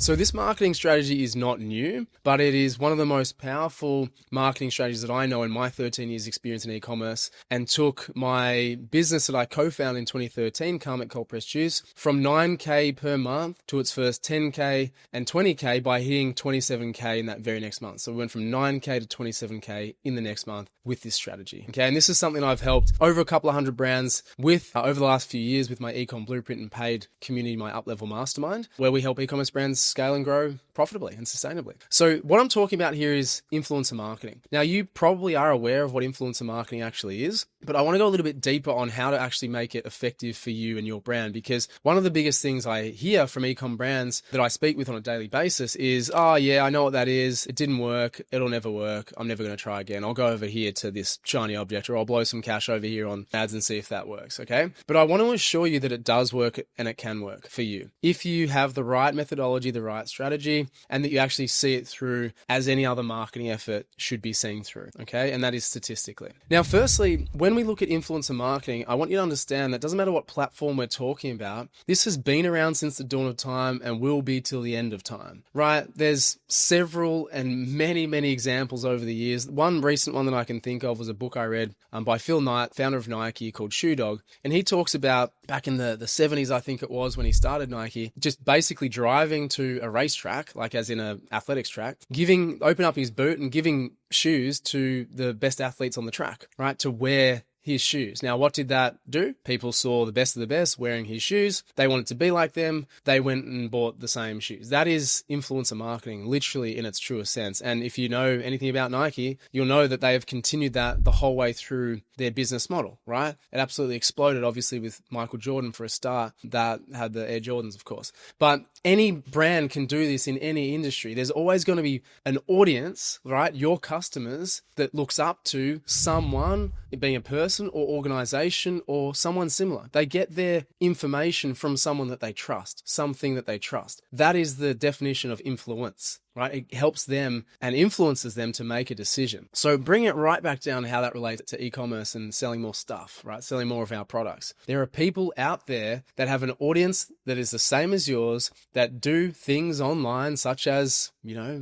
So this marketing strategy is not new, but it is one of the most powerful marketing strategies that I know in my 13 years experience in e-commerce, and took my business that I co-founded in 2013, Karmic Cold Press Juice, from 9K per month to its first 10K and 20K by hitting 27K in that very next month. So we went from 9K to 27K in the next month with this strategy. Okay, and this is something I've helped over a couple of hundred brands with over the last few years with my Ecom Blueprint and paid community, my Up-Level Mastermind, where we help e-commerce brands scale and grow profitably and sustainably. So what I'm talking about here is influencer marketing. Now, you probably are aware of what influencer marketing actually is, but I want to go a little bit deeper on how to actually make it effective for you and your brand, because one of the biggest things I hear from e-com brands that I speak with on a daily basis is, oh yeah, I know what that is. It didn't work. It'll never work. I'm never going to try again. I'll go over here to this shiny object, or I'll blow some cash over here on ads and see if that works. Okay. But I want to assure you that it does work and it can work for you if you have the right methodology, the right strategy, and that you actually see it through as any other marketing effort should be seen through. Okay. And that is statistically. Now, firstly, when we look at influencer marketing, I want you to understand that doesn't matter what platform we're talking about. This has been around since the dawn of time and will be till the end of time, right? There's several and many, many examples over the years. One recent one that I can think of was a book I read by Phil Knight, founder of Nike, called Shoe Dog. And he talks about back in the 70s, I think it was, when he started Nike, just basically driving to a racetrack, like as in a athletics track, open up his boot and giving shoes to the best athletes on the track, right? To wear his shoes. Now, what did that do? People saw the best of the best wearing his shoes. They wanted to be like them. They went and bought the same shoes. That is influencer marketing, literally in its truest sense. And if you know anything about Nike, you'll know that they have continued that the whole way through their business model, right? It absolutely exploded, obviously, with Michael Jordan for a start, that had the Air Jordans, of course. But any brand can do this in any industry. There's always going to be an audience, right? Your customers that looks up to someone, being a person or organization or someone similar. They get their information from someone that they trust, something that they trust. That is the definition of influence, right? It helps them and influences them to make a decision. So bring it right back down to how that relates to e-commerce and selling more stuff, right? Selling more of our products. There are people out there that have an audience that is the same as yours, that do things online, such as,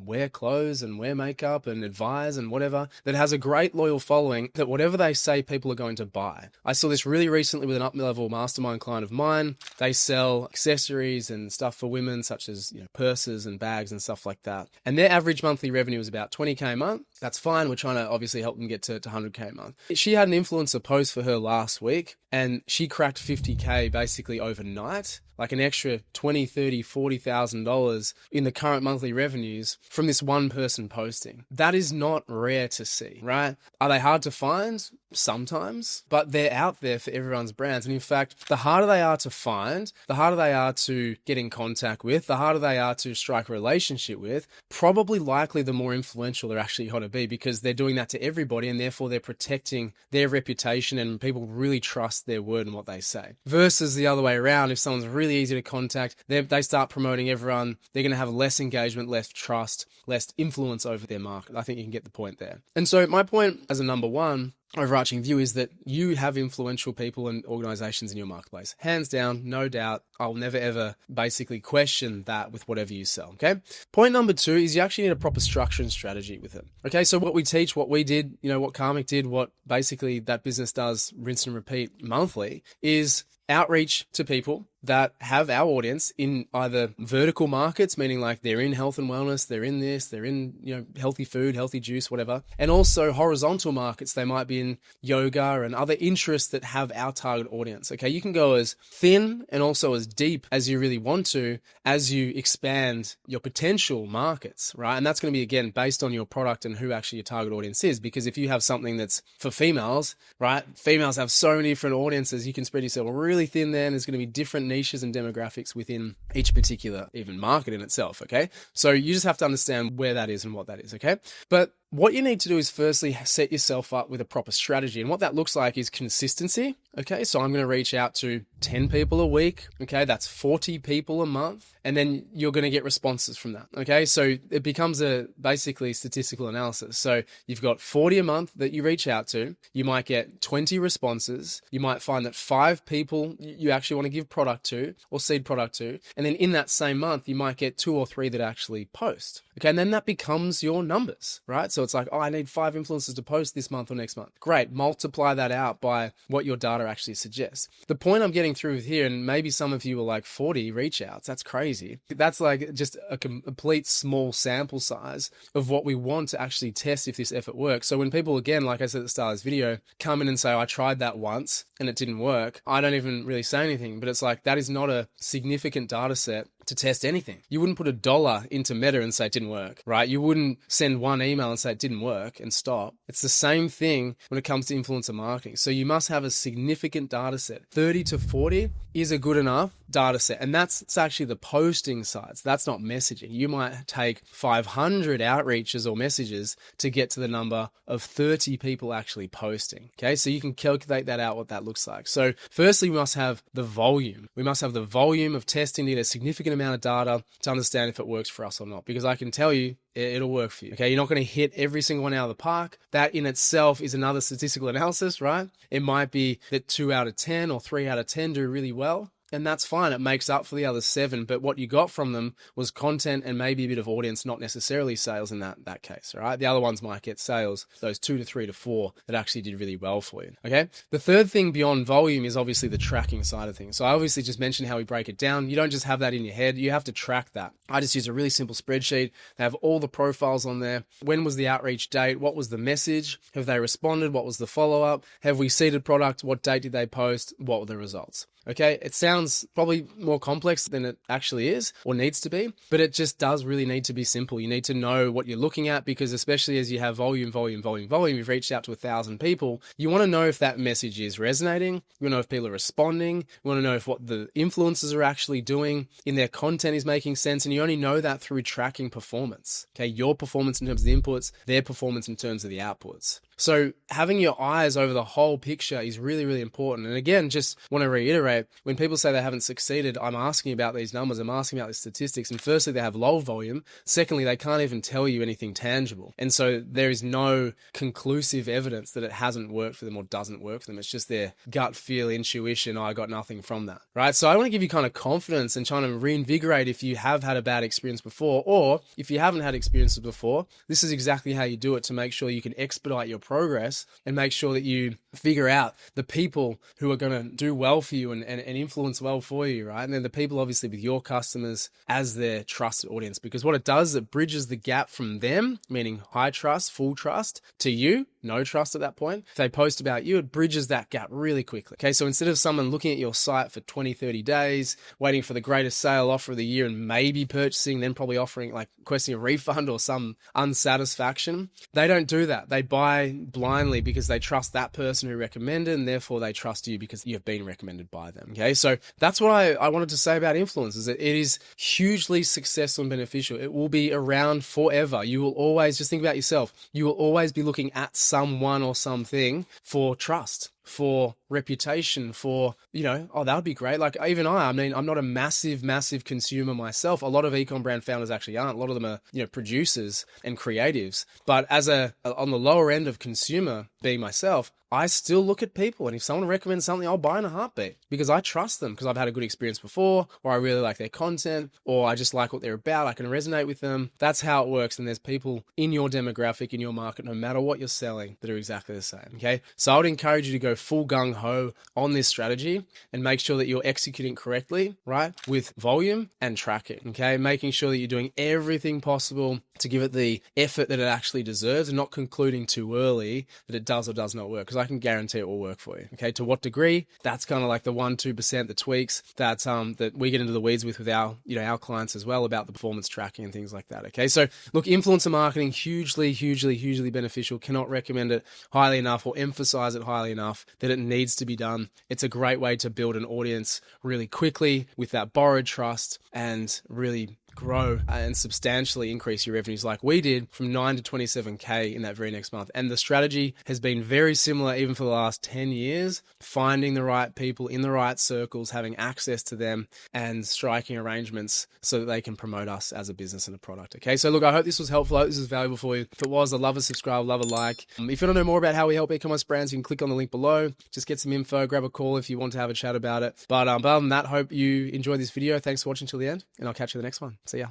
wear clothes and wear makeup and advise and whatever, that has a great loyal following, that whatever they say, people are going to buy. I saw this really recently with an Up-Level Mastermind client of mine. They sell accessories and stuff for women, such as, purses and bags and stuff like that. And their average monthly revenue is about 20K a month. That's fine. We're trying to obviously help them get to 100K a month. She had an influencer post for her last week, and she cracked 50K basically overnight, like an extra $20,000, $30,000, $40,000 in the current monthly revenues from this one person posting. That is not rare to see, right? Are they hard to find? Sometimes, but they're out there for everyone's brands. And in fact, the harder they are to find, the harder they are to get in contact with, the harder they are to strike a relationship with, probably likely the more influential they're actually going to be, because they're doing that to everybody, and therefore they're protecting their reputation and people really trust their word and what they say. Versus the other way around, if someone's really easy to contact, they start promoting everyone, they're going to have less engagement, less trust, less influence over their market. I think you can get the point there. And so my point as a number one overarching view is that you have influential people and organizations in your marketplace. Hands down, no doubt. I'll never ever basically question that with whatever you sell. Okay. Point number two is you actually need a proper structure and strategy with it. Okay. So what we teach, what we did, what Karmic did, what basically that business does, rinse and repeat monthly, is outreach to people that have our audience in either vertical markets, meaning like they're in health and wellness, they're in this, they're in, healthy food, healthy juice, whatever. And also horizontal markets, they might be in yoga and other interests that have our target audience. Okay. You can go as thin and also as deep as you really want to, as you expand your potential markets, right? And that's going to be, again, based on your product and who actually your target audience is. Because if you have something that's for females, right? Females have so many different audiences. You can spread yourself really thin there, and there's going to be different niches and demographics within each particular even market in itself. Okay. So you just have to understand where that is and what that is. Okay. But what you need to do is firstly set yourself up with a proper strategy. And what that looks like is consistency. Okay, so I'm going to reach out to 10 people a week. Okay, that's 40 people a month. And then you're going to get responses from that. Okay, so it becomes a basically statistical analysis. So you've got 40 a month that you reach out to. You might get 20 responses. You might find that 5 people you actually want to give product to or seed product to. And then in that same month, you might get 2 or 3 that actually post. Okay, and then that becomes your numbers, right? So it's like, oh, I need 5 influencers to post this month or next month. Great, multiply that out by what your data actually suggests. The point I'm getting through here, and maybe some of you are like 40 reach outs, that's crazy. That's like just a complete small sample size of what we want to actually test if this effort works. So when people, again, like I said at the start of this video, come in and say, I tried that once and it didn't work, I don't even really say anything, but it's like, that is not a significant data set to test anything. You wouldn't put $1 into Meta and say it didn't work, right? You wouldn't send one email and say it didn't work and stop. It's the same thing when it comes to influencer marketing. So you must have a significant data set. 30 to 40 is a good enough data set. And it's actually the posting sides. That's not messaging. You might take 500 outreaches or messages to get to the number of 30 people actually posting. Okay. So you can calculate that out, what that looks like. So firstly, we must have the volume. We must have the volume of testing to get a significant amount of data to understand if it works for us or not. Because I can tell you, it'll work for you. Okay. You're not going to hit every single one out of the park. That in itself is another statistical analysis, right? It might be that 2 out of 10 or 3 out of 10 do really well. And that's fine. It makes up for the other 7. But what you got from them was content and maybe a bit of audience, not necessarily sales in that case. All right. The other ones might get sales, those 2 to 3 to 4 that actually did really well for you. Okay. The third thing beyond volume is obviously the tracking side of things. So I obviously just mentioned how we break it down. You don't just have that in your head. You have to track that. I just use a really simple spreadsheet. They have all the profiles on there. When was the outreach date? What was the message? Have they responded? What was the follow-up? Have we seeded product? What date did they post? What were the results? Okay, it sounds probably more complex than it actually is or needs to be, but it just does really need to be simple. You need to know what you're looking at because especially as you have volume, you've reached out to 1,000 people, you want to know if that message is resonating. You want to know if people are responding. You want to know if what the influencers are actually doing in their content is making sense. And you only know that through tracking performance. Okay, your performance in terms of the inputs, their performance in terms of the outputs. So having your eyes over the whole picture is really, really important. And again, just want to reiterate, when people say they haven't succeeded, I'm asking about these numbers, I'm asking about the statistics. And firstly, they have low volume. Secondly, they can't even tell you anything tangible. And so there is no conclusive evidence that it hasn't worked for them or doesn't work for them. It's just their gut feel, intuition, I got nothing from that, right? So I want to give you kind of confidence and trying to reinvigorate if you have had a bad experience before, or if you haven't had experiences before, this is exactly how you do it to make sure you can expedite your progress and make sure that you figure out the people who are going to do well for you and influence well for you, right? And then the people obviously with your customers as their trusted audience, because what it does is it bridges the gap from them, meaning high trust, full trust, to you, no trust at that point. If they post about you, it bridges that gap really quickly. Okay, so instead of someone looking at your site for 20, 30 days, waiting for the greatest sale offer of the year and maybe purchasing, then probably offering like requesting a refund or some unsatisfaction, they don't do that. They buy blindly because they trust that person who recommended and therefore they trust you because you've been recommended by them. Okay, so that's what I wanted to say about influencers. It is hugely successful and beneficial. It will be around forever. You will always, just think about yourself, you will always be looking at someone or something for trust, for reputation, for, oh, that would be great. Like even I mean, I'm not a massive consumer myself. A lot of ecom brand founders actually aren't. A lot of them are, producers and creatives. But as on the lower end of consumer, being myself, I still look at people, and if someone recommends something, I'll buy in a heartbeat because I trust them because I've had a good experience before, or I really like their content, or I just like what they're about. I can resonate with them. That's how it works. And there's people in your demographic, in your market, no matter what you're selling, that are exactly the same. Okay. So I would encourage you to go full gung ho on this strategy and make sure that you're executing correctly, right? With volume and tracking. Okay. Making sure that you're doing everything possible to give it the effort that it actually deserves and not concluding too early that it does or does not work. Because I can guarantee it will work for you. Okay. To what degree? That's kind of like the 1-2%, the tweaks that we get into the weeds with our, our clients as well about the performance tracking and things like that. Okay. So look, influencer marketing, hugely beneficial. Cannot recommend it highly enough or emphasize it highly enough that it needs to be done. It's a great way to build an audience really quickly with that borrowed trust and really grow and substantially increase your revenues like we did from 9 to 27K in that very next month. And the strategy has been very similar even for the last 10 years, finding the right people in the right circles, having access to them and striking arrangements so that they can promote us as a business and a product. Okay, so look, I hope this was helpful. I hope this was valuable for you. If it was, I'd love a subscribe, love a like. If you want to know more about how we help e-commerce brands, you can click on the link below. Just get some info, grab a call if you want to have a chat about it. But other than that, hope you enjoyed this video. Thanks for watching till the end, and I'll catch you in the next one. See ya.